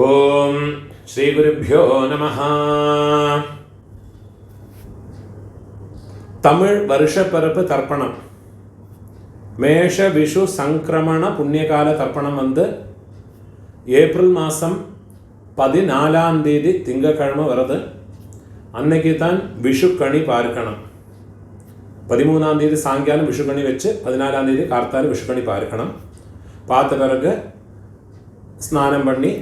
ஓம் ஸ்ரீ குருப்யோ நமஹ. தமிழ் வருஷப்பிறப்பு தர்ப்பணம். மேஷ விஷு சங்கிரமண புண்ணியகால தர்ப்பணம் ஏப்ரல் மாதம் 14ஆம் தேதி திங்கக்கிழமை வருது. அன்னைக்கு தான் விஷுக்கணி பார்க்கணும். 13ஆம் தேதி சாயங்காலம் விஷுக்கணி வச்சு 14ஆம் தேதி கார்த்தால விஷுக்கணி பார்க்கணும். பார்த்த பிறகு ஸ்நானம் பண்ணி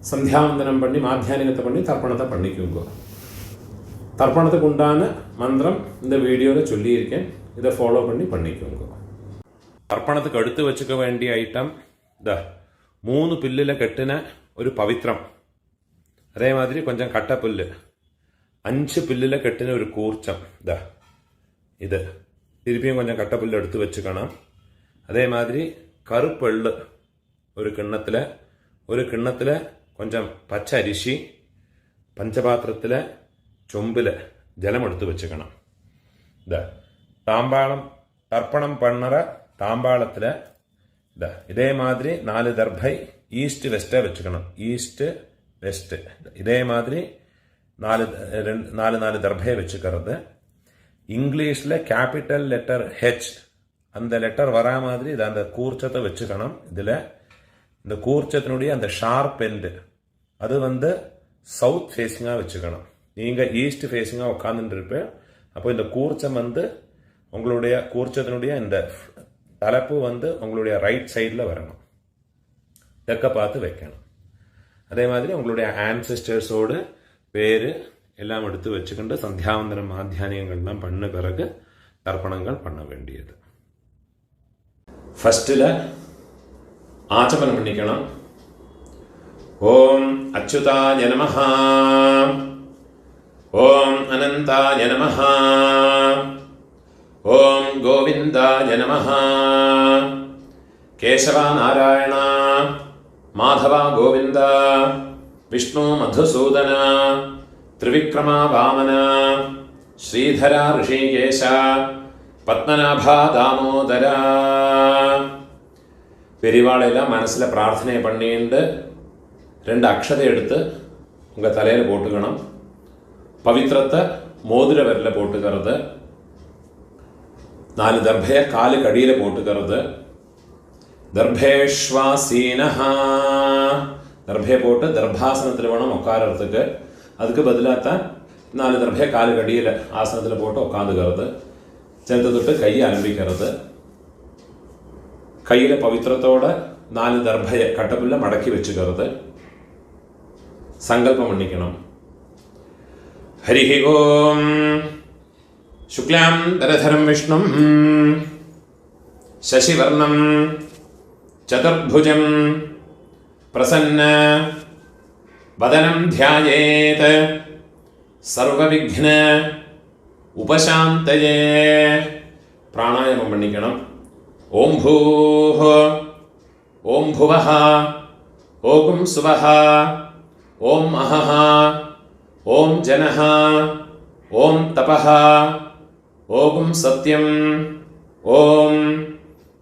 சந்தியாவந்தனம் பண்ணி மாத்தியானிகத்தை பண்ணி தர்ப்பணத்தை பண்ணிக்குங்க. தர்ப்பணத்துக்கு உண்டான மந்திரம் இந்த வீடியோவில் சொல்லியிருக்கேன். இதை ஃபாலோ பண்ணி பண்ணிக்குங்க. தர்ப்பணத்துக்கு எடுத்து வச்சுக்க வேண்டிய ஐட்டம் 3 பில்லில் கட்டின ஒரு பவித்ரம், அதே மாதிரி கொஞ்சம் கட்டப்புல்லு, 5 பில்லில் கட்டின ஒரு கூர்ச்சம், இது திருப்பியும் கொஞ்சம் கட்டப்புல்லு எடுத்து வச்சுக்கணும். அதே மாதிரி கருப்பெள்ளு ஒரு கிண்ணத்தில் கொஞ்சம் பச்சை அரிசி, பஞ்சபாத்திரத்தில் சொம்பில் ஜலம் எடுத்து வச்சுக்கணும். தாம்பாளம் தர்ப்பணம் பண்ணுற தாம்பாளத்தில் இதே மாதிரி 4 தர்பை ஈஸ்ட் வெஸ்ட்டை வச்சுக்கணும். ஈஸ்ட் வெஸ்ட் இதே மாதிரி 4 தர்பையை வச்சுக்கிறது. இங்கிலீஷில் கேபிட்டல் லெட்டர் ஹெச், அந்த லெட்டர் வரா மாதிரி அந்த கூர்ச்சத்தை வச்சுக்கணும். இதில் இந்த கூர்ச்சத்தினுடைய அந்த ஷார்ப் எண்டு அது சவுத் ஃபேஸிங்காக வச்சுக்கணும். நீங்கள் ஈஸ்ட் ஃபேஸிங்காக உட்காந்துருப்பேன். அப்போ இந்த கூர்ச்சம் உங்களுடைய கூர்ச்சத்தினுடைய இந்த தலைப்பு உங்களுடைய ரைட் சைடில் வரணும். தெற்க பார்த்து வைக்கணும். அதே மாதிரி உங்களுடைய ஆன்செஸ்டர்ஸோடு பேர் எல்லாம் எடுத்து வச்சுக்கிட்டு சந்தியாவந்தனம் மாத்தியானியங்கள்லாம் பண்ண பிறகு தர்ப்பணங்கள் பண்ண வேண்டியது. ஃபஸ்ட்டில் ஆச்சமனம் பண்ணிக்கணும். ஓம் அச்சுதாய நமஹ, ஓம் அனந்தாய நமஹ, ஓம் கோவிந்தாய நமஹ, கேசவா நாராயண மாதவா கோவிந்த, விஷ்ணு மதுசூதன, திரிவிக்ரமா வாமன, ஸ்ரீதரா ரிஷிகேஷ, பத்மநாபா தாமோதரா. பெரியவாளெல்லாம் மனசில் பிரார்த்தனை பண்ணிட்டு 2 அக்ஷதை எடுத்து உங்கள் தலையில் போட்டுக்கணும். பவித்திரத்தை மோதிர விரலில் போட்டுக்கிறது. 4 தர்பையை காலுக்கு அடியில் போட்டுக்கிறது. தர்பேஷ்வாசீனஹா, தர்பையை போட்டு தர்பாசனத்தில் வேணும் உட்காரத்துக்கு. அதுக்கு பதிலாகத்தான் 4 தர்பையை காலுக்கு அடியில் ஆசனத்தில் போட்டு உட்காந்துக்கிறது. சேர்த்து தொட்டு கையை அனுப்பிக்கிறது. கையில் பவித்திரத்தோட 4 தர்பையை கட்டப்புல்ல மடக்கி வச்சுக்கிறது. சங்கல்பம் பண்ணிக்கணும். ஹரிஹி ஓம் சுக்லாம் தரதரம் விஷ்ணும் சசிவர்ணம் சதுர்புஜம் பிரசன்ன வதனம் தியாயேத் சர்வவிக்ன உபசாந்தயே. பிராணாயாமம் பண்ணிக்கணும். ஓம் பூஹ, ஓம் புவஹ, ஓம் சுவஹ, ஓம் அஹஹ, ஓம் ஜனஹ, ஓம் தபஹ, ஓம் சத்யம், ஓம்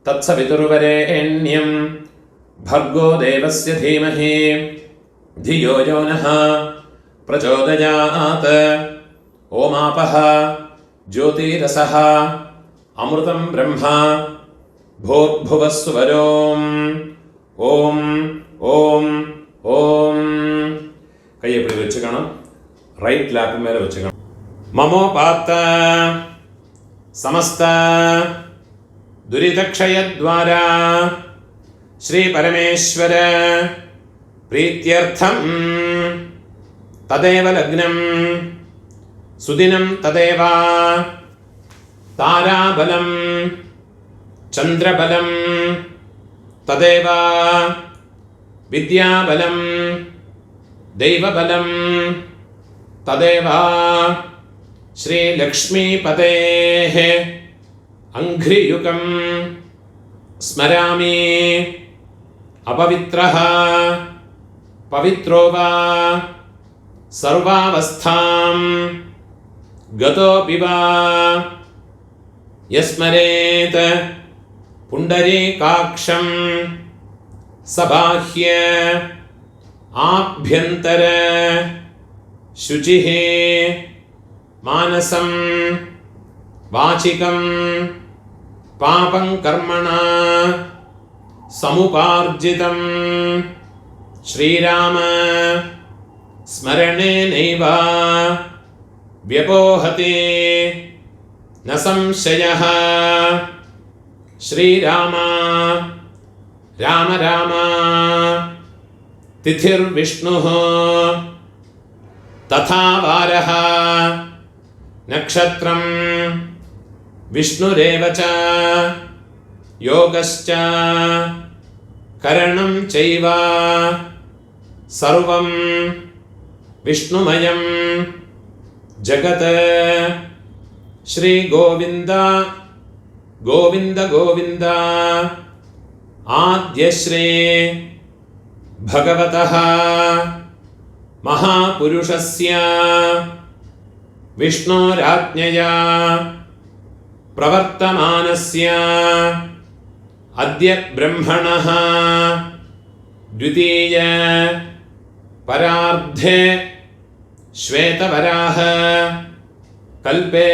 தத்சவிதுர்வரேண்யம் பர்கோ தேவஸ்ய தீமஹி धियो यो नः प्रचोदयात्. ओमापः ज्योतिरसः अमृतं ब्रह्मा भूर्भुवः सुवरोम्. ஓம் ஓம் ஓம். கையை எப்படி வச்சுக்கணும்? ரைட் லேப் மேலே வச்சுக்கணும். மமோபாத்த சமஸ்த துரிதக்ஷயத்வாரா ஸ்ரீ பரமேஸ்வர பிரீத்யர்த்தம் ததேவ லக்னம் சுதினம் ததேவ தாராபலம் சந்திரபலம் ததேவ வித்யாபலம் தெய்வபலம் ததேவ ஸ்ரீலக்ஷ்மீபதேஹ அங்க்ரியுகம் ஸ்மராமி. அபவித்ரஹ பவித்ரோ வா சர்வாவஸ்தாம் கதோபி வா யஸ்மரேத் புண்டரீகாக்ஷம் சபாஹ்ய आभ्यंतर शुचिः मानसं वाचिकं पापं कर्मणा समुपार्जितं श्रीराम स्मरणेनैव व्यपोहते न संशयः। श्रीराम राम राम तिथिर्विष्णुः तथा वारः नक्षत्रं विष्णुरेव च योगश्च करणं चैव सर्वं विष्णुमयं जगत्। श्री गोविंद गोविंद गोविंद आद्यश्री भगवतः महापुरुषस्य विष्णोराज्ञया प्रवर्तमानस्य अद्य ब्रह्मणः द्वितीय परार्धे श्वेतवराह कल्पे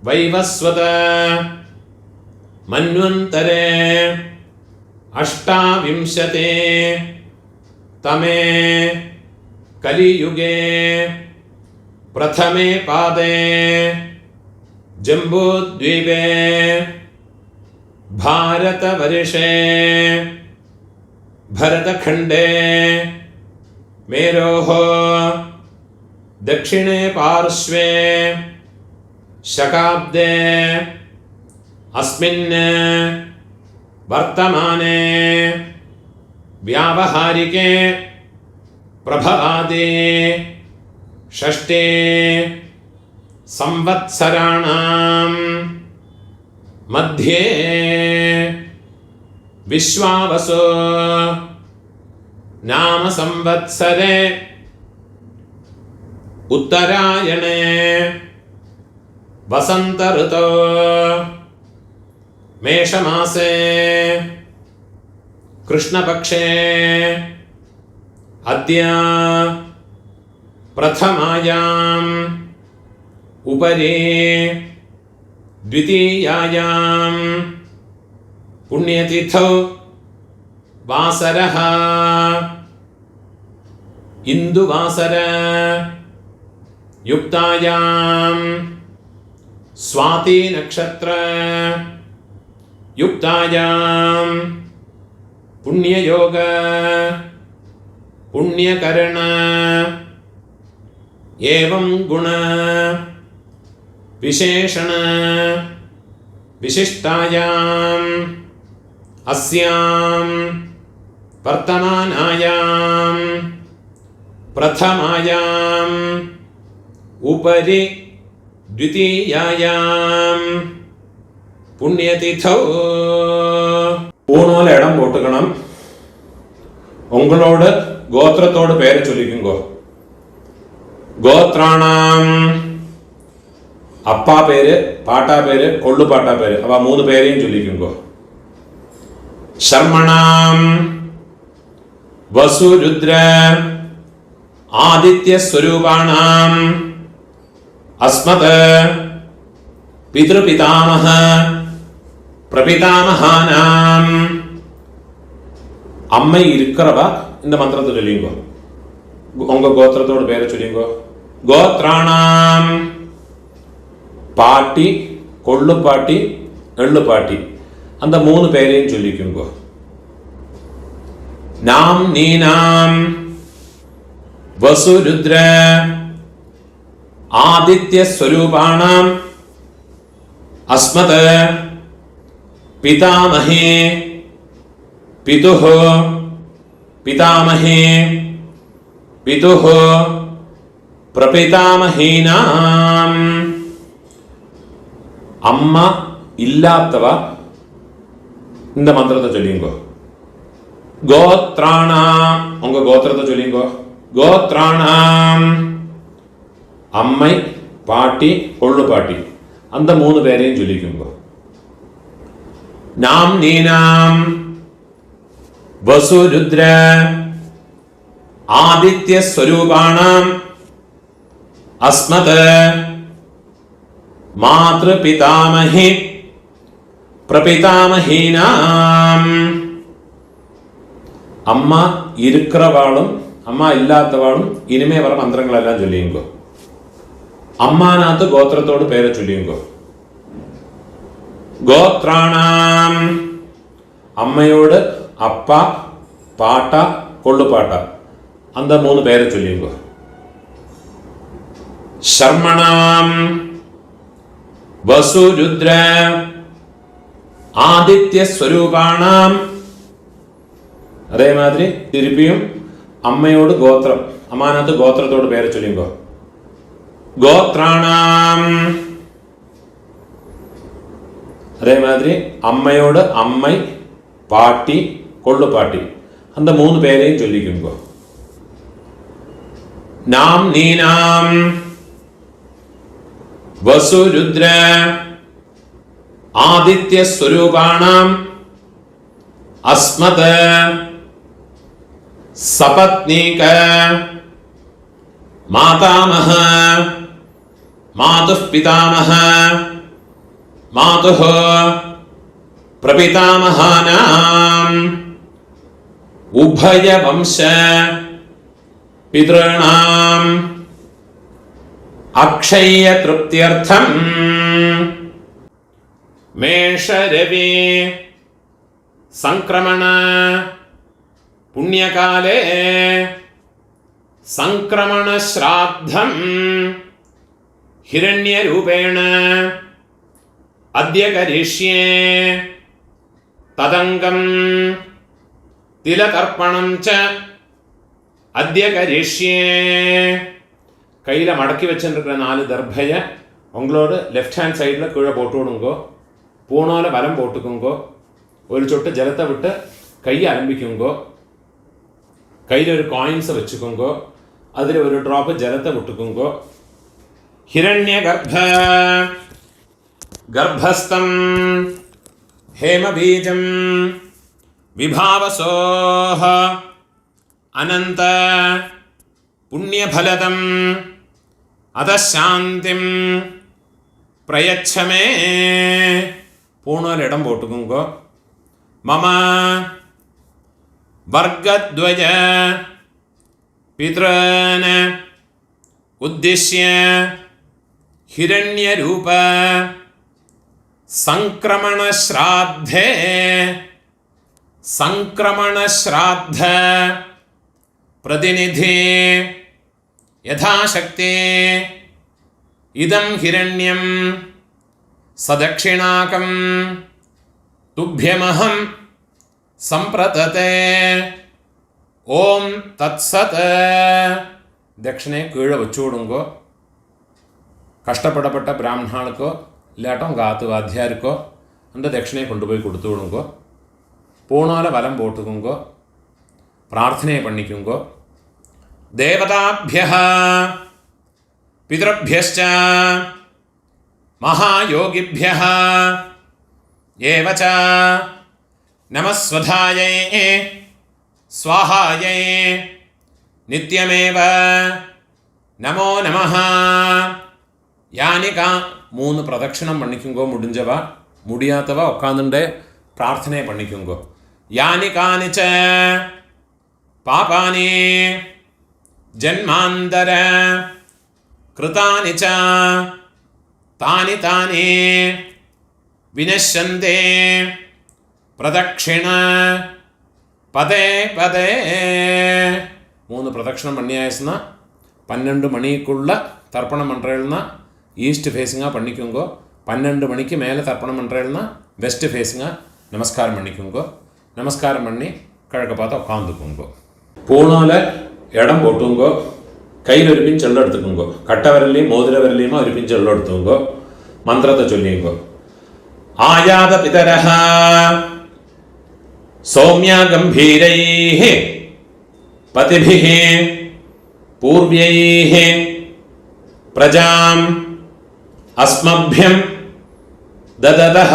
वैवस्वत मन्वन्तरे अष्टाविंशते तमे कलियुगे प्रथमे पादे जम्बूद्वीपे भारतवर्षे भरतखण्डे मेरोः दक्षिणे पार्श्वे शकाब्दे अस्मिन् वर्तमाने व्यावहारिके प्रभवादि षष्ठे संवत्सराणां मध्ये विश्वावसु नाम संवत्सरे उत्तरायणे वसंत ऋतौ मेषमासे कृष्णपक्षे अद्य प्रथमायाम् उपरि द्वितीयायां पुण्यतिथौ वासरः इंदुवासर युक्तायां स्वाति नक्षत्र युक्तायां पुण्ययोग पुण्यकरण एवं गुण विशेषण विशिष्टायां अस्यां वर्तमानायां प्रथमायां उपरि द्वितीयायां पुण्यतिथौ ഊണോല ഇടം പോട്ടുക്കണം. ഉങ്ങളോട് ഗോത്രത്തോട് പേര് ചൊല്ലിക്കുങ്കോ. ഗോത്രാണാം അപ്പാ പേര്, പാട്ടാ പേര്, കൊള്ളുപാട്ടാ പേര്, അവ മൂന്ന് പേരെയും ചൊല്ലിക്കുങ്കോ. ശർമ്മണാം വസുരുദ്ര ആദിത്യ സ്വരൂപാണാം അസ്മത് പിതൃപിതാമഹ பிரபிதாமகானாம் அம்மை இருக்கிறவ இந்த மந்திரத்தை சொல்லிங்கோ. உங்க கோத்திரத்தோட பேரை சொல்லிங்கோ. கோத்ராணாம் பாட்டி, கொள்ளு பாட்டி, எள்ளு பாட்டி, அந்த மூணு பேரையும் சொல்லிக்குங்கோ. நாம் நீனாம் வசுருத்ர ஆதித்ய ஸ்வரூபாணாம் அஸ்மத் पितामहे पितुः पितामहे पितुः प्रपितामहीनाम् अम्म इल्लात्तव இந்த மந்திரத்தை சொல்லிங்கோ. கோத்ராணாம் உங்க கோத்திரத்தை சொல்லிங்கோ. கோத்ராணாம் அம்மை, பாட்டி, கொள்ளு பாட்டி, அந்த மூணு பேரையும் சொல்லிக்குங்கோ. நாம் நீனாம் வசுருத்ர ആദിത്യ സ്വരൂപാണാം അസ്മത് മാതൃപിതാമഹി പ്രപിതാമഹീനാം. അമ്മ ഇരിக்கிறവാളും അമ്മ ഇല്ലാത്തവാളും ഇനിമേ വர മന്ത്രങ്ങളെല്ലാം ചൊല്ലിയുങ്കോ. അമ്മാനകത്ത് ഗോത്രത്തോട് പേരെ ചൊല്ലിയുങ്കോ. ഗോത്രാണാം അമ്മയോട് അപ്പ പാട്ട കൊള്ളുപാട്ട அந்த 3 പേരെ ചൊല്ലിയുങ്കോ. ശർമ്മണാം വസുരുദ്ര ആദിത്യ സ്വരൂപാണാം. അതേമാതിരി തിരുപ്പിയും അമ്മയോട് ഗോത്രം അമ്മാനകത്ത് ഗോത്രത്തോട് പേരെ ചൊല്ലിയുങ്കോ. ഗോത്രാണാം അതേമാതിരി അമ്മയോട് അമ്മൈ പാട്ടി കൊള്ളുപാട്ടി அந்த 3 പേരെയും ചൊല്ലിക്കുങ്കോ. നാം നീനാം വസുരുദ്ര ആദിത്യ സ്വരൂപാണാം അസ്മത് സപത്നീക മാതാമഹ മാതുഃ പിതാമഹ മാതുഃ പ്രപിതാമഹാനാം ഉഭയവംശ പിതॄണാം അക്ഷയ തൃപ്ത്യർത്ഥം മേഷരവി സംക്രമണ പുണ്യകാലേ സംക്രമണ ശ്രാദ്ധം ഹിരണ്യരൂപേണ അദ്യ കരിഷ്യേ തദംഗം തിലതർപ്പണം ച അദ്യ കരിഷ്യേ. கையில் மடக்கி வச்சுருக்கிற 4 தர்பையை உங்களோட லெஃப்ட் ஹேண்ட் சைடில் கீழே போட்டு விடுங்கோ. பூணால வலம் போட்டுக்குங்கோ. ஒரு சொட்டு ஜலத்தை விட்டு கையை ஆரம்பிக்குங்கோ. கையில் ஒரு காயின்ஸை வச்சுக்கோங்கோ. அதில் ஒரு ட்ராப்பு ஜலத்தை விட்டுக்குங்கோ. ஹிரண்ய கர்ப்பஸ்தம் ஹேமபீஜம் விபாவசோஹ அனந்த புண்ணியபலதம் அதசாந்திம் பிரயச்சமே. பூணால் இடம் போட்டுக்குங்கோ. மம வர்க்கத்வய பித்ரன் உத்திஷ்ய ஹிரண்யரூப சங்கிரமண ஸ்ராத்தே சங்கிரமண ஸ்ராத்த പ്രതിനിധി യഥാശക്തി ഇദം ഹിരണ്യം സദക്ഷിണാകം തുഭ്യമഹം സംപ്രതതേ. ഓം തത്സത്. ദക്ഷിണയെ കീഴെ വെച്ചു കൊടുങ്കോ. കഷ്ടപ്പെടപ്പെട്ട ബ്രാഹ്മണാൾക്കോ ഇല്ലാട്ടോ ഗാത്ത് വാദ്യാർക്കോ அந்த ദക്ഷിണയെ കൊണ്ടുപോയി കൊടുത്തു വിടുങ്കോ. പൂണോല വലം പോട്ടുകുങ്കോ. പ്രാർത്ഥനയെ പണിക്കുങ്കോ. ദേവതാഭ്യഃ പിതൃഭ്യശ്ച മഹായോഗിഭ്യഃ ഏവച നമസ്വധായൈ സ്വാഹായൈ നിത്യമേവ നമോ നമഃ. യാനിക 3 പ്രദക്ഷിണം പണിക്കുങ്കോ. മുടിഞ്ചവ മുടിയാത്തവ ഉക്കാന്നുണ്ട് പ്രാർത്ഥനയെ പണിക്കുങ്കോ. യാനി കാനിച്ച പാപാനി ജന്മാന്തര കൃതാനി ച താനി താനി വിനശ്യന്തെ പ്രദക്ഷിണ പദേ പദേ. 3 പ്രദക്ഷിണം പണിയായസ്ന 12 മണിക്കുള്ള തർപ്പണം പண்றேன்னா ഈസ്റ്റ് ഫേസിങ്ങാக பண்ணிக்குங்கோ. 12 மணிக்கு மேலே தர்ப்பணம் பண்ணுறேன்னா வெஸ்ட் ஃபேஸிங்காக நமஸ்காரம் பண்ணிக்குங்கோ. நமஸ்காரம் பண்ணி கிழக்க பார்த்து உட்காந்துக்குங்கோ. பூணால இடம் போட்டுங்கோ. கையில் ஒரு பிஞ்சு எல்லாம் எடுத்துக்குங்கோ. கட்ட விரலையும் மோதிர விரலையுமா ஒரு பிஞ்சு எல்லாம் எடுத்துங்கோ. மந்திரத்தை சொல்லிங்கோ. ஆயாத பிதரஹ சௌமியா கம்பீரைஹ பதிபிஹ பூர்வ்யைஹ பிரஜாம் அஸ்மഭ്യം ദദതഃ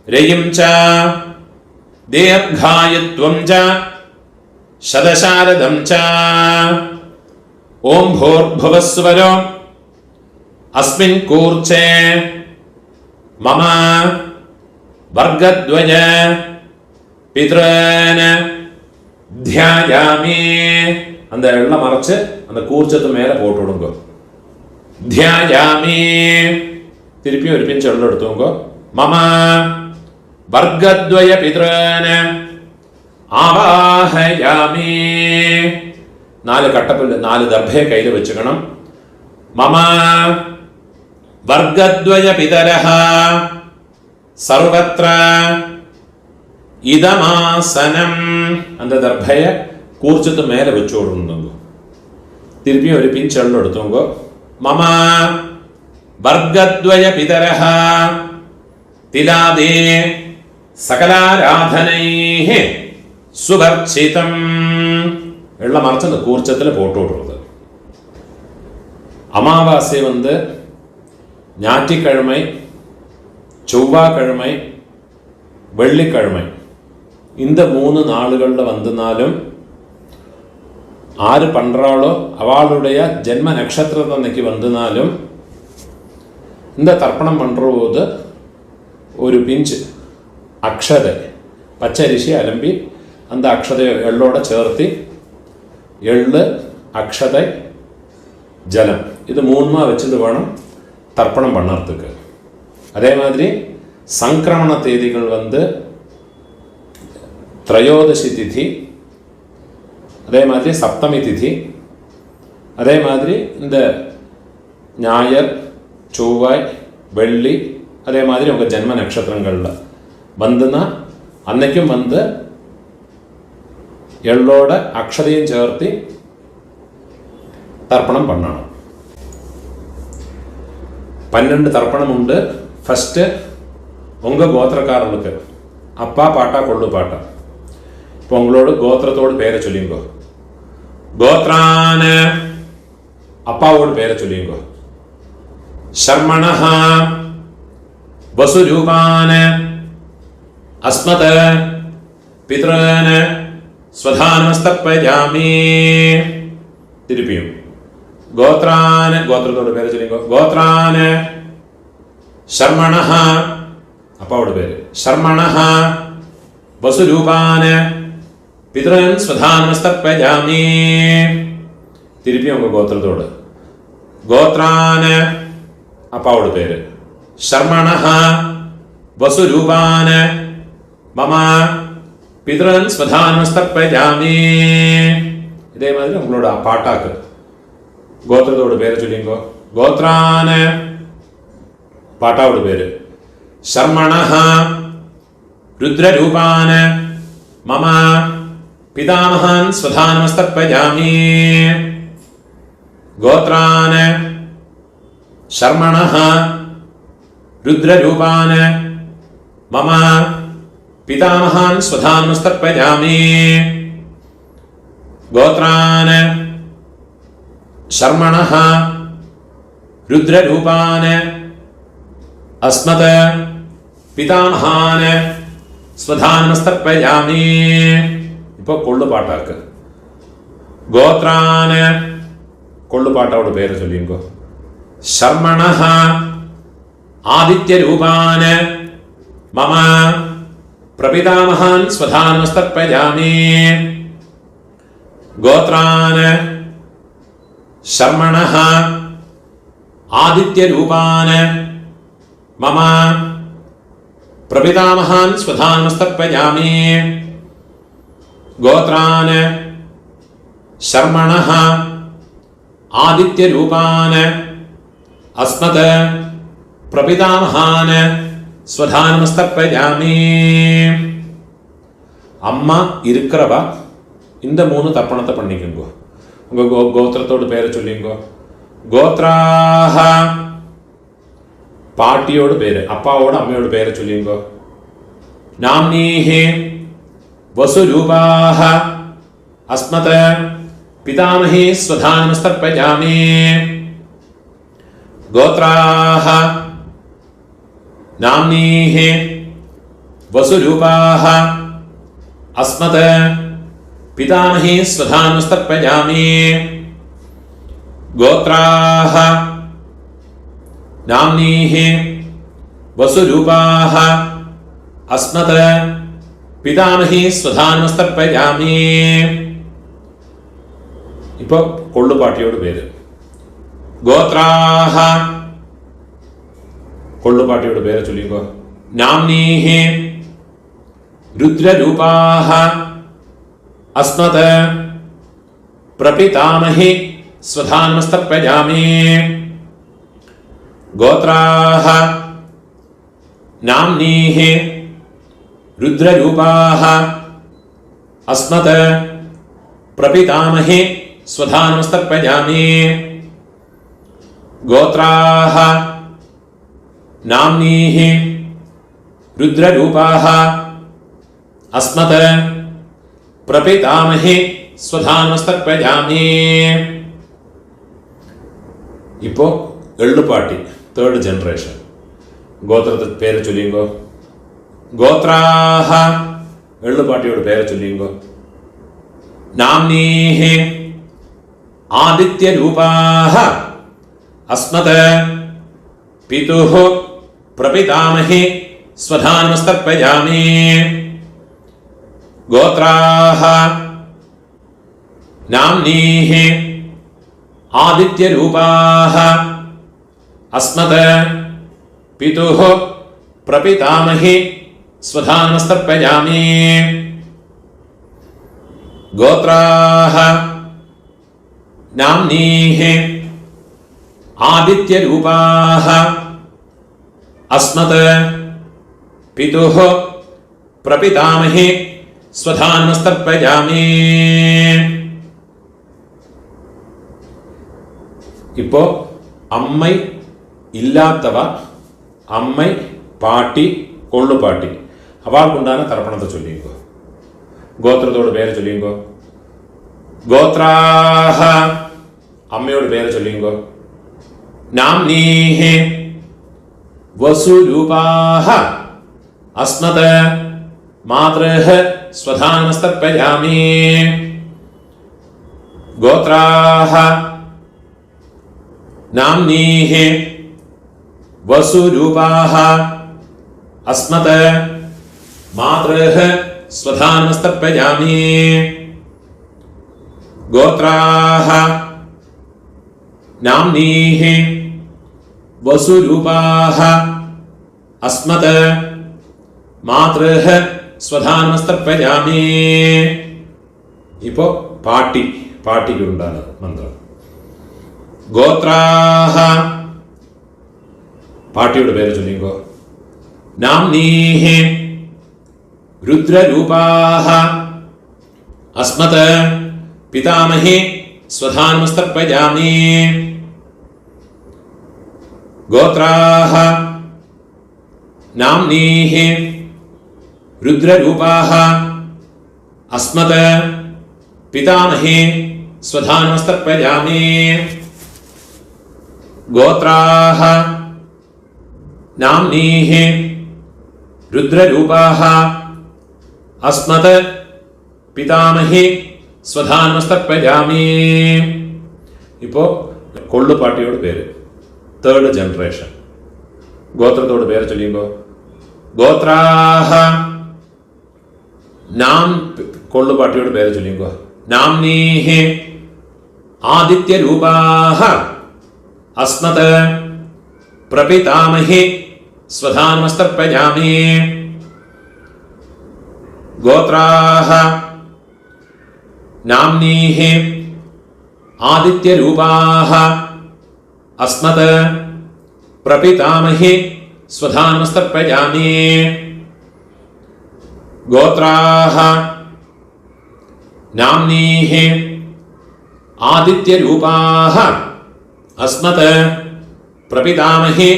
രയും ച ദീർഘായുത്വം ച शतशारदं च ॐ भूर्भुवस्सुवरो अस्मिन् कूर्चे मम वर्गद्वय पितॄन् ध्यायामि அந்த எல்லாம் மறைச்சு அந்த கூர்ச்சத்து மேல போட்டு விடுங்க. ध्यायामि திருப்பி ஒரு பிஞ்ச் எள்ள எடுத்துங்க. மம வர்க்கத்வய பித்ருன் ஆவாஹயாமி 4 கட்டப்புல் 4 தர்பையை கையில் வச்சுக்கணும். மம வர்க்கத்வய பிதரஹ சர்வத்ர இதமாசனம் அந்த தர்பையை கூர்ச்சத்து மேலே வச்சு விடுங்க. திருப்பி ஒரு பிஞ்ச் எள்ள எடுத்துங்க. மம வர்க்கத்வய பிதரஹ திலாதே சகலாராதனைஹ சுபர்ச்சிதம் எல்லாம் மறைச்சு அந்த கூர்ச்சத்தில் போட்டு விடுறது. அமாவாசை ஞாயிற்றுக்கிழமை, செவ்வாய்க்கிழமை, வெள்ளிக்கிழமை இந்த 3 நாளுகளில் வந்தனாலும் ஆறு பண்றாளோ அவளுடைய ஜென்ம நட்சத்திரம் அன்னைக்கு வந்தனாலும் இந்த தர்ப்பணம் பண்ணுற போது ஒரு பிஞ்சு அக்ஷதை பச்சரிசி அலம்பி அந்த அக்ஷதை எள்ளோட சேர்த்து எள்ளு அக்ஷதை ஜலம் இது 3மா வச்சுட்டு வேணும் தர்ப்பணம் பண்ணுறதுக்கு. அதே மாதிரி சங்கிரமண தேதிகள் திரையோதசி திதி, அதே மாதிரி சப்தமி திதி, அதே மாதிரி இந்த ஞாயிறு, செவ்வாய், வெள்ளி, அதே மாதிரி உங்கள் ஜென்ம நட்சத்திரங்களில் வந்துன்னா அன்னைக்கும் எள்ளோட அக்ஷதையும் சேர்த்து தர்ப்பணம் பண்ணணும். 12 தர்ப்பணம் உண்டு. ஃபஸ்ட்டு உங்கள் கோத்திரக்காரர்களுக்கு அப்பா பாட்டா கொள்ளு பாட்டா. இப்போ உங்களோட கோத்திரத்தோடு பேரை சொல்லிங்கோ. கோத்ரான அப்பாவோட பேரை சொல்லிங்க. சர்மணஹ வசுரூபான அஸ்மத பித்ருன் ஸ்வதானமஸ்தர்ப்பயாமி. திருப்பியும் கோத்ரான கோத்திரத்தோட பேரை சொல்லிங்க. கோத்ரான சர்மணஹ அப்பாவோட பேரு சர்மணஹ வசுரூபான பித்ருன் ஸ்வதானமஸ்தர்ப்பயாமி. திருப்பி உங்க கோத்திரத்தோடு கோத்ரான அப்பாவோட பேரு சர்மணஹ வசுரூபான மம பித்ருன் ஸ்வதானமஸ்தர்ப்பயாமி. இதே மாதிரி உங்களோட பாட்டாக்கு கோத்திரத்தோட பேரை சொல்லிங்கோ. கோத்ரான பாட்டாவோட பேரு சர்மணஹ ருத்ரரூபான மம பிதாமஹான் ஸ்வதானமஸ்தர்ப்பயாமி. கோத்ரான சர்மணஹ ருத்ரரூபான மம பிதாமஹான் ஸ்வதானமஸ்தர்ப்பயாமி. கோத்ரான சர்மணஹ ருத்ரரூபான அஸ்மத பிதாமஹான் ஸ்வதானமஸ்தர்ப்பயாமி. இப்போ கொள்ளு பாட்டாக்கு கோத்ரான கொள்ளு பாட்டாவோட பேரை சொல்லிங்கோ. சர்மணஹ ஆதித்ய ரூபான மம பிரபிதாமஹான் ஸ்வதானமஸ்தர்ப்பயாமி. கோத்ரான சர்மணஹ ஆதித்ய ரூபான மம பிரபிதாமஹான் ஸ்வதானமஸ்தர்ப்பயாமி. கோத்ரான சர்மணஹ ஆதித்ய ரூபான அஸ்மத பிரபிதாமஹான் ஸ்வதானமஸ்தர்ப்பயாமி. அம்மா இருக்கிறவா இந்த 3 தர்ப்பணத்தை பண்ணிக்கோங்க. உங்க கோத்திரத்தோட பேரை சொல்லிங்கோ. கோத்ராஹ பாட்டியோட பேரு அப்பாவோட அம்மையோட பேரை சொல்லிங்கோ. நாம்னீஹி வசுரூபாஹ அஸ்மத பிதாமஹி ஸ்வதானமஸ்தர்ப்பயாமி. கோத்ராஹ நாம்னீஹி வசுரூபாஹ அஸ்மத पितामही स्वधानमस्तर्पयामि। गोत्राः नाम्नीः वसुरूपाः अस्मत् पितामही स्वधानमस्तर्पयामि. ഇപ്പോൾ കൊള്ളുപാട്ടിയോട് പേര്. ഗോത്രാഹ കൊള്ളുപാട്ടിയോട് പേര് ചൊല്ലിക്കോ. നാംനീഹി രുദ്രരൂപാഹ അസ്മത് പ്രപിതാമഹി സ്വധാനമസ്തർപ്പയാമി. ഗോത്രാഹ നാംനീഹി രുദ്രരൂപാഹ അസ്മത് പ്രപിതാമഹി സ്വധാനമസ്തർപ്പയാമി. ഗോത്രാഹ നാംനീഹി രുദ്രരൂപാഹ അസ്മത് പ്രപിതാമഹി സ്വധാനമസ്തർപ്പയാമി. ഇപ്പോ എള്ളുപാട്ടി തേർഡ് ജനറേഷൻ. ഗോത്രത്തെ പേര് ചൊല്ലിയുങ്കോ. ഗോത്രാഹ എള്ളുപാട്ടിയോട് പേര് ചൊല്ലിയുങ്കോ. നാംനീഹി ആദിത്യരൂപാഹ അസ്മത് പിതുഃ പ്രപിതാമഹി സ്വധാനമസ്തർപ്പയാമി. ഗോത്രാഹ നാംനീഹി ആദിത്യരൂപാഹ അസ്മത് പിതുഃ പ്രപിതാമഹി സ്വധാനമസ്തർപ്പയാമി. ഗോത്രാഹ നാംനീഹി ആദിത്യരൂപാഹ അസ്മത് പിതുഃ പ്രപിതാമഹി സ്വധാനമസ്തർപ്പയാമി. ഇപ്പോ അമ്മൈ ഇല്ലാത്തവ, അമ്മൈ പാട്ടി കൊള്ളുപാട്ടി അവൾക്കുണ്ടാകുന്ന തർപ്പണത്തെ ചൊല്ലിക്കോ. ഗോത്രത്തോട് പേര് ചൊല്ലിക്കോ. ഗോത്രാഹ അമ്മയോട് പേര് ചൊല്ലിക്കോ. നാംനീഹി വസുരൂപാഹ അസ്മത് മാതൃഃ സ്വധാനമസ്തർപ്പയാമി. ഗോത്രാഹ നാംനീഹി വസുരൂപാഹ അസ്മത് മാതൃഃ സ്വധാനമസ്തർപ്പയാമി. ഗോത്രാഹ നാംനീഹി വസുരൂപാഹ അസ്മത് മാതൃഃ സ്വധാനമസ്തർപ്പയാമി. ഇപ്പോ പാട്ടിക്കുണ്ടാണ് മന്ത്രം. ഗോത്രാഹ പാട്ടിയുടെ പേര് ചൊല്ലിക്കോ. നാംനീഹി രുദ്രരൂപാഹ അസ്മത് പിതാമഹി സ്വധാനമസ്തർപ്പയാമി. ഗോത്രാഹ നാംനീഹി രുദ്രരൂപാഹ അസ്മത് പിതാമഹി സ്വധാനമസ്തർപ്പയാമി. ഗോത്രാഹ നാംനീഹി രുദ്രരൂപാഹ അസ്മത് പിതാമഹി സ്വധാനമസ്തർപ്പയാമി. ഇപ്പോ കൊള്ളുപാട്ടിയോട് പേര് തേർഡ് ജനറേഷൻ. ഗോത്രത്തോട് പേര് ചൊല്ലിയുമ്പോ. ഗോത്രാഹ നാം കൊള്ളുപാട്ടിയോട് പേര് ചൊല്ലിയുമ്പോ. നാംനീഹി ആദിത്യരൂപാഹ അസ്മത് പ്രപിതാമഹി സ്വധാനമസ്തർപ്പയാമി. ഗോത്രാഹ നാംനീഹി ആദിത്യരൂപാഹ അസ്മത് പ്രപിതാമഹി സ്വധാനമസ്തർപ്പയാമി. ഗോത്രാഹ നാംനീഹി ആദിത്യരൂപാഹ അസ്മത് പ്രപിതാമഹി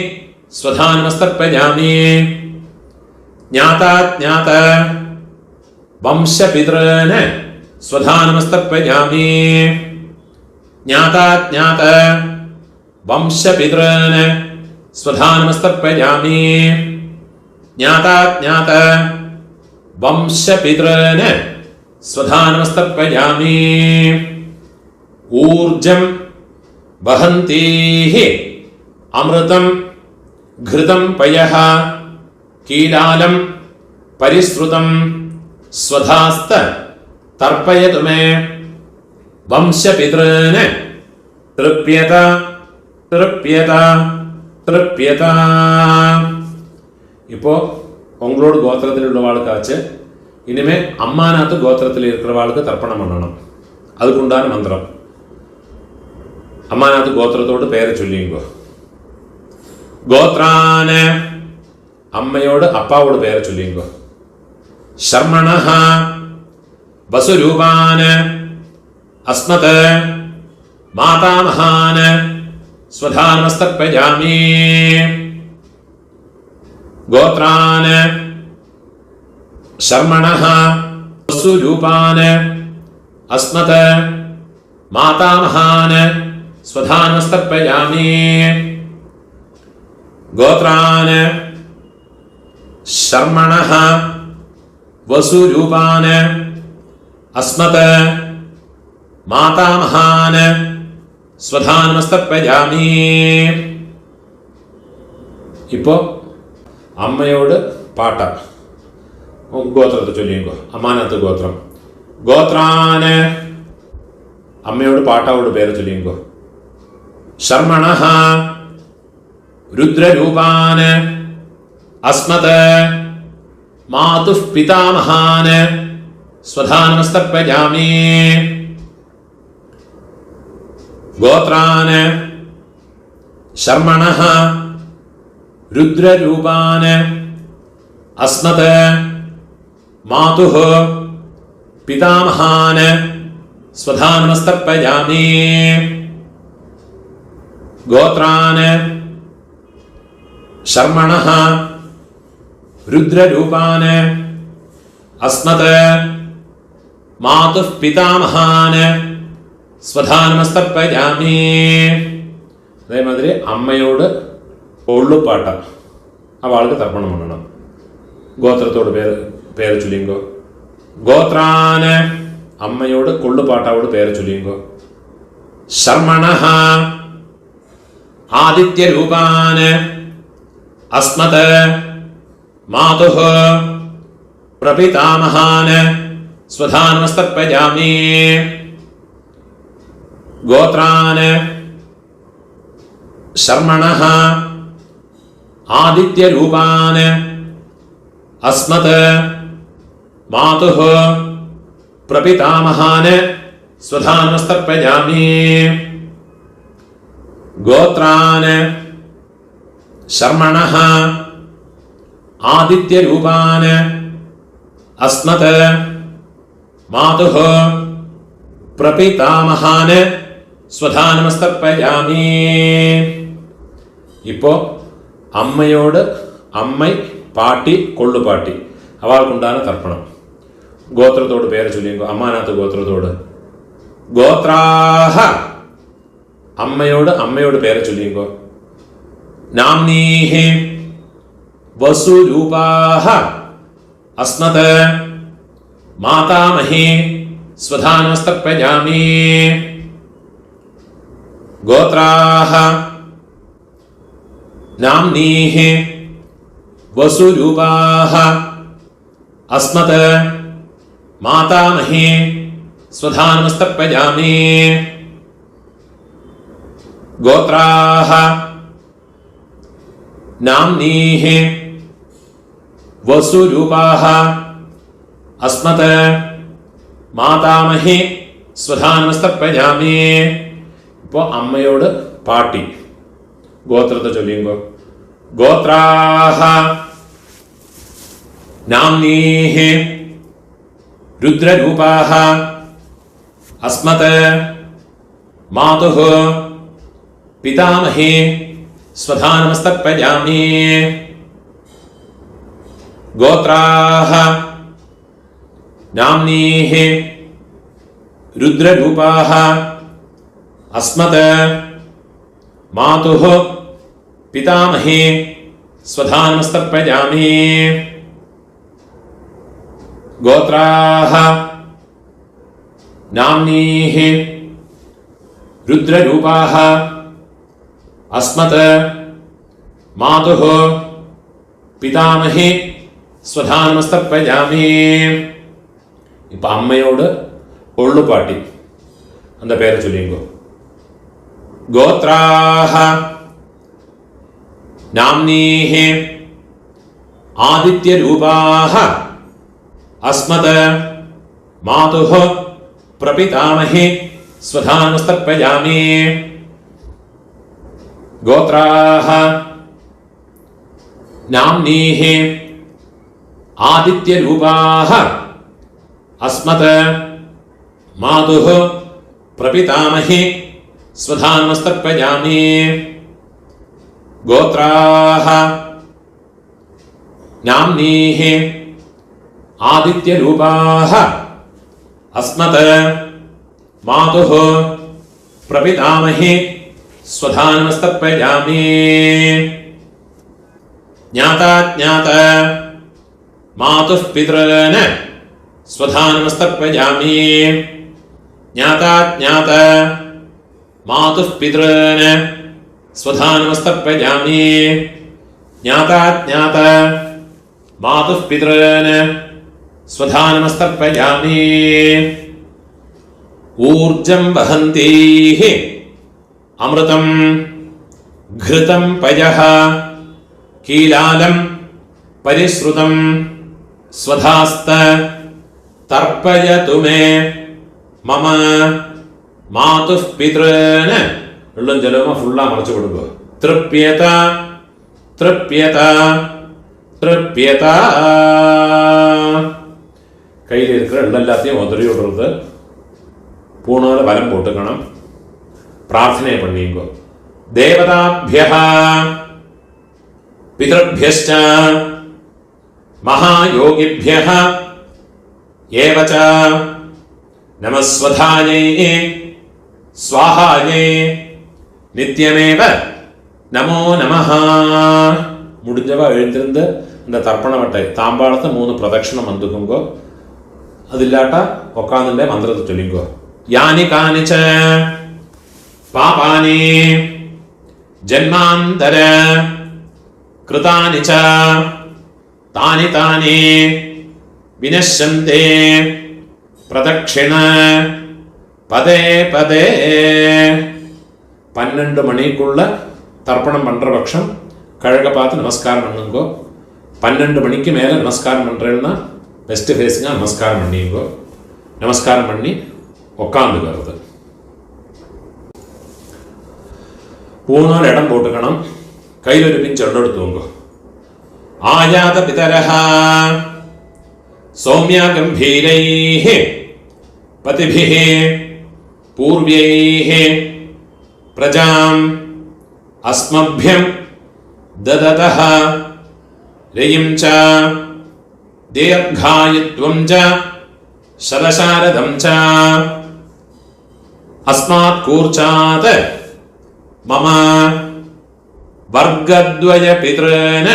സ്വധാനമസ്തർപ്പയാമി. ജ്ഞാതാജ്ഞാത വംശപിതॄൻ സ്വധാനമസ്തർപ്പയാമി. ജ്ഞാതാജ്ഞാത വംശപിതॄൻ സ്വധാനമസ്തർപ്പയാമി. ജ്ഞാതാജ്ഞാത വംശപിതॄൻ स्वधानमस्तर्पयामि। ऊर्जं वहन्तीः अमृतं घृतं पयः कीलालं परिश्रुतं स्वधास्त तर्पयतु मे। वंशपितॄन् तृप्यत तृप्यत तृप्यत। இப்போ உங்களோட கோத்திரத்தில் உள்ளவாளுக்காச்சு இனிமே அம்மாநாத்து கோத்திரத்தில் இருக்கிறவாளுக்கு தர்ப்பணம் பண்ணணும். அதுக்குண்டான மந்திரம். அம்மாநாத்து கோத்திரத்தோடு பெயரை சொல்லிங்கோ. கோத்ரான அம்மையோடு அப்பாவோட பெயரை சொல்லிங்கோ. சர்மணஹ வசுரூபான அஸ்மத மாதாமகான ஸ்வதானமஸ்தர்ப்பயாமி. गोत्रान शर्मणः वसुरूपान अस्मत् मातामहान स्वधानमस्तर्पयामि. गोत्रान शर्मणः वसुरूपान अस्मत् मातामहान स्वधानमस्तर्पयामि. இப்போ അമ്മയോട് പാട്ട ഗോത്രത്തെ ചൊല്ലിക്കോ. അമ്മാനത്ത് ഗോത്രം. ഗോത്രാന് അമ്മയോട് പാട്ടാവോട് പേര് ചൊല്ലിക്കോ. ശർമണഃ രുദ്രരൂപാന് അസ്മത് മാതുഃ പിതാമഹാന് സ്വധാനമസ്തർപ്പയാമി. ഗോത്രാന് ശർമണഃ രുദ്രരൂപാൻ അസ്മത് മാതുഃ പിതാമഹാൻ സ്വധാനമസ്തർപ്പയാമി. ഗോത്രാൻ ശർമണഃ രുദ്രരൂപാൻ അസ്മത് മാതുഃ പിതാമഹാൻ സ്വധാനമസ്തർപ്പയാമി. അതേമാതിരി അമ്മയോട് ഒള്ളുപാട്ട അവൾക്ക് തർപ്പണം பண்ணணும். ഗോത്രത്തോട് പേര് ചൊല്ലിങ്കോ. ഗോത്രാന് അമ്മയോട് കൊള്ളുപാട്ടാവോട് പേര് ചൊല്ലിങ്കോ. ശർമണഃ ആദിത്യരൂപാന് അസ്മത് മാതുഃ പ്രപിതാമഹാന് സ്വധാനമസ്തർപ്പയാമി. ഗോത്രാന് ശർമണഃ ആദിത്യരൂപാൻ അസ്മത് മാതുഃ പ്രപിതാമഹാൻ സ്വധാനമസ്തർപ്പയാമി. ഗോത്രാൻ ശർമണഃ ആദിത്യരൂപാൻ അസ്മത് മാതുഃ പ്രപിതാമഹാൻ സ്വധാനമസ്തർപ്പയാമി. ഇപ്പോൾ അമ്മയോട് അമ്മൈ പാട്ടി കൊള്ളുപാട്ടി അവൾക്കുണ്ടാകുന്ന തർപ്പണം. ഗോത്രത്തോട് പേര് ചൊല്ലിങ്കോ. അമ്മാനാത്ത് ഗോത്രത്തോട്. ഗോത്രാഹ അമ്മയോട് പേര് ചൊല്ലിങ്കോ. നാംനീഹി വസുരൂപാഹ അസ്മത് മാതാമഹി സ്വധാനമസ്തർപ്പയാമി. ഗോത്രാഹ നാംനീഃ വസുരൂപാഃ അസ്മത് മാതാമഹി സ്വധാനമസ്തർപ്പയാമി. ഗോത്രാഃ നാംനീഃ വസുരൂപാഃ അസ്മത് മാതാമഹി സ്വധാനമസ്തർപ്പയാമി. ഇപ്പോൾ അമ്മയോട് പാട്ടി ഗോത്രത്തെ ചൊല്ലിങ്കോ. ഗോത്രാഹ നാംനീഃ രുദ്രരൂപാഃ അസ്മത് മാതുഃ പിതാമഹി സ്വധാനമസ്തർപ്പയാമി. ഗോത്രാഹ നാംനീഃ രുദ്രരൂപാഃ അസ്മത് മാതുഃ പിതാമഹി സ്വധാനമസ്തർപ്പയാമി. ഗോത്രാഃ नाम्नीः रुद्ररूपाः अस्मत् मातुः पितामही स्वधा नमस्तर्पयामि. இப்போ அம்மையோடு ஒள்ளு பாட்டி அந்த பேரை சொல்லிங்கோ. கோத்ராஹ நாம்னீஹ ஆதித்ய ரூபாஹ அஸ்மத் மாதுஹ பிரபிதாமஹி ஸ்வதா நமஸ்தர்ப்பயாமி. கோத்ராஹ நாம்னீஹ ஆதித்ய ரூபாஹ अस्मत् मातुः प्रपितामही स्वधा नमस्तर्पयामि. गोत्राः नाम्नीः आदित्यरूपाः अस्मत् मातुः प्रपितामही स्वधा नमस्तर्पयामि. ज्ञाता ज्ञात मातुः पितॄन् स्वधा नमस्तर्पयामि. ज्ञाता ज्ञात मातुः पितॄन् स्वधा नमस्तर्पयामि. ज्ञाता ज्ञात मातुः पितॄन् स्वधा नमस्तर्पयामि. ऊर्जं वहन्तीः अमृतं घृतं पयः कीलालं परिश्रुतं स्वधास्त तर्पयतु मे मम मातुः पितॄन्. உள்ளம் ஜலமா ஃபுல்லா மறைச்சு கொடுங்க. திருப்யத திருப்யத திருப்யத. கையில் இருக்கிற எல்லாத்தையும் உதறி விடுறது. பூணால வலம் போட்டுக்கணும். பிரார்த்தனை பண்ணிங்கோ. தேவதாभ्यः पितृभ्यश्च महायोगिभ्यः एवच नमः स्वधायै स्वाहायै नित्यमेव நமோ நமஹ. முடிஞ்சவா எழுந்திருந்து இந்த தர்ப்பண வட்டை தாம்பாளத்தை 3 பிரதட்சணம் வந்துக்குங்கோ. அது இல்லாட்டா உட்காந்துட்டே மந்திரத்தை சொல்லிங்கோ. யானி கானிச்ச பாபானி ஜன்மாந்தர கிருதானி ச தானி தானி வினஷ்யந்தே பிரதக்ஷிண பதே பதே. 12 மணிக்குள்ள தர்ப்பணம் பண்ற பட்சம் கழக பார்த்து நமஸ்காரம் பண்ணுங்கோ. 12 மணிக்கு மேல நமஸ்காரம் பண்றேன்னா வெஸ்ட் ஃபேஸிங்கா நமஸ்காரம் பண்ணிங்கோ. நமஸ்காரம் பண்ணி உட்காந்துக்கிறது. பூணால் இடம் போட்டுக்கணும். கையில் ஒரு பிஞ்சு எடம் எடுத்துவங்க. ஆயாத பிதரஹ सौम्या गंभीरैः पतिभिः पूर्व्यैः प्रजाम् अस्मभ्यं ददतः रयिं च दीर्घायुत्वं च शरशारदं च अस्मात् कूर्चात् मम वर्गद्वय पितॄन्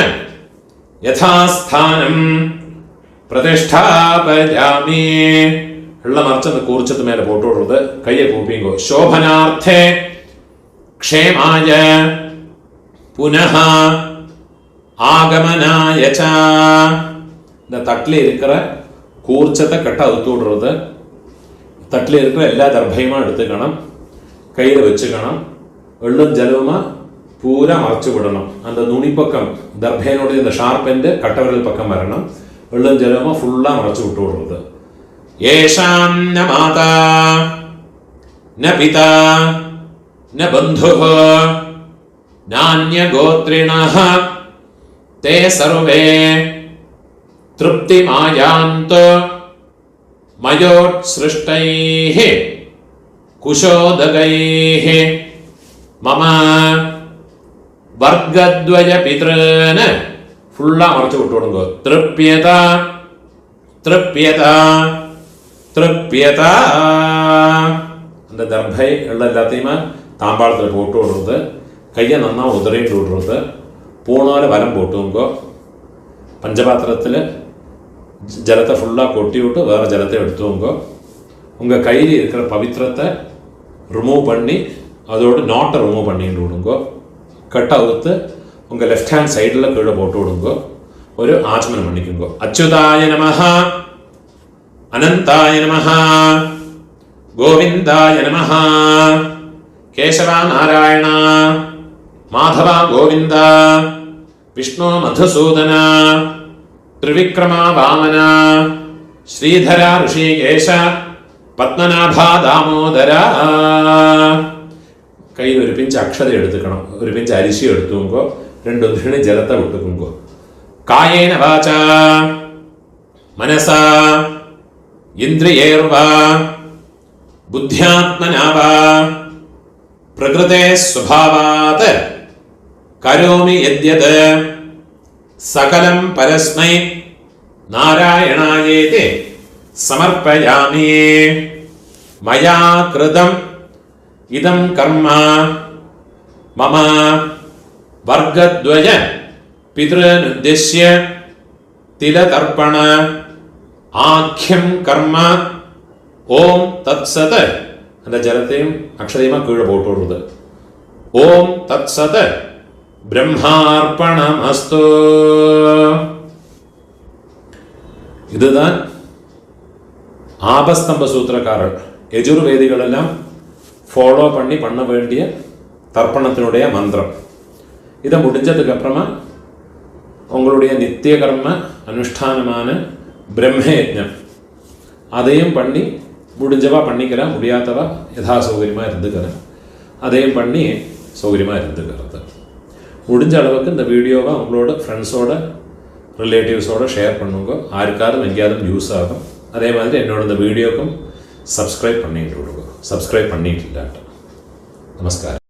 यथास्थानं प्रतिष्ठापयामि. मर्च कूर्चत मेले पोट्टु कैये कूपिंगो. शोभनार्थे क्षेमाय पुनः आगमनाय च. तट्ले कूर्चते कट अवुत्तु तट्ले एल्ला दर्भयुमा एडुत्तुक्कणम. कैयिल वेच्चुक्कणम. वेल्लम जलवुमा पूरा मरच्चु विडणम. अंद नुनि पक्कम दर्भयनोड इंद शार्प एंड कट्टविरल पक्कम वरणम. वेल्लम जलवुमा फुल्ला मरच्चु विट्टु. येषां न माता न पिता न बन्धुः नान्यगोत्रिणः ते सर्वे तृप्तिमायान्तो मयोत्सृष्टैः कुशोदगैः मम वर्गद्वय पितॄन् फुल्ला मरच्चु विट्टुडुंगो. तृप्यत तृप्यत तृप्यत. அந்த தர்பை எல்லாத்தையுமே தாம்பாளத்தில் போட்டு விடுறது. கையை நல்லா உதறிட்டு விடுறது. பூணால் வலம் போட்டுங்கோ. பஞ்சபாத்திரத்தில் ஜலத்தை ஃபுல்லாக கொட்டி விட்டு வேறு ஜலத்தை எடுத்துங்கோ. உங்கள் கையில் இருக்கிற பவித்திரத்தை ரிமூவ் பண்ணி அதோட நாட்டை ரிமூவ் பண்ணிட்டு விடுங்கோ. கட்டை அவுத்து உங்கள் லெஃப்ட் ஹேண்ட் சைடில் கீழே போட்டு விடுங்கோ. ஒரு ஆச்சமனம் பண்ணிக்குங்கோ. அச்சுதாய நமஹ, அனந்தாய நமஹ, கோவிந்தாய நமஹ, கேசவா நாராயண, மாதவா கோவிந்த, விஷ்ணு மதுசூதன, ത്രിവിക്രമ വാമന, ശ്രീധര ഋഷികേശ, പത്മനാഭ ദാമോദര. കയ്യിൽ ഒരു പിഞ്ച് അക്ഷത എടുത്തുക്കണം, ഒരു പിഞ്ച് അരിശി എടുത്തുങ്കോ, 2 ഉദ്ധിണി ജലത്തെ വിട്ടുക്കുങ്കോ. കായേന വാച മനസ ഇന്ദ്രിയേർവാ ബുദ്ധ്യാത്മനാവാ പ്രകൃതേ സ്വഭാവാത് കരോമി യദ്യത് സകലം പരസ്മൈ നാരായണായേതി സമർപ്പയാമി. മയാ കൃതം ഇദം കർമ്മ മമ വർഗദ്വയ പിതൃനുദ്ദിശ്യ തിലതർപ്പണ ആഖ്യം കർമ്മ. ഓം തത്സത്. அந்த ஜலத்தையும் அக்ஷதையுமா கீழே போட்டு விடுறது. ஓம் தத்சத் பிரம்மார்ப்பணமஸ்து. இதுதான் ஆபஸ்தம்ப சூத்திரக்காரர் யஜுர்வேதிகள் எல்லாம் ஃபாலோ பண்ண வேண்டிய தர்ப்பணத்தினுடைய மந்திரம். இதை முடிஞ்சதுக்கு அப்புறமா உங்களுடைய நித்திய கர்ம அனுஷ்டானமான பிரம்மயஜம் அதையும் பண்ணி முடிஞ்சவா பண்ணிக்கிறேன், முடியாதவா யதா சௌகரியமாக இருந்துக்கிறேன், அதையும் பண்ணி சௌகரியமாக இருந்துக்கிறது. முடிஞ்ச அளவுக்கு இந்த வீடியோவை உங்களோட ஃப்ரெண்ட்ஸோட ரிலேட்டிவ்ஸோட ஷேர் பண்ணுங்க. யாருக்காரும் எங்கேயாவது யூஸ் ஆகும். அதே மாதிரி என்னோட இந்த வீடியோக்கும் சப்ஸ்கிரைப் பண்ணிட்டு விடுங்க. சப்ஸ்கிரைப் பண்ணிட்டு இல்லாட்ட. நமஸ்காரம்.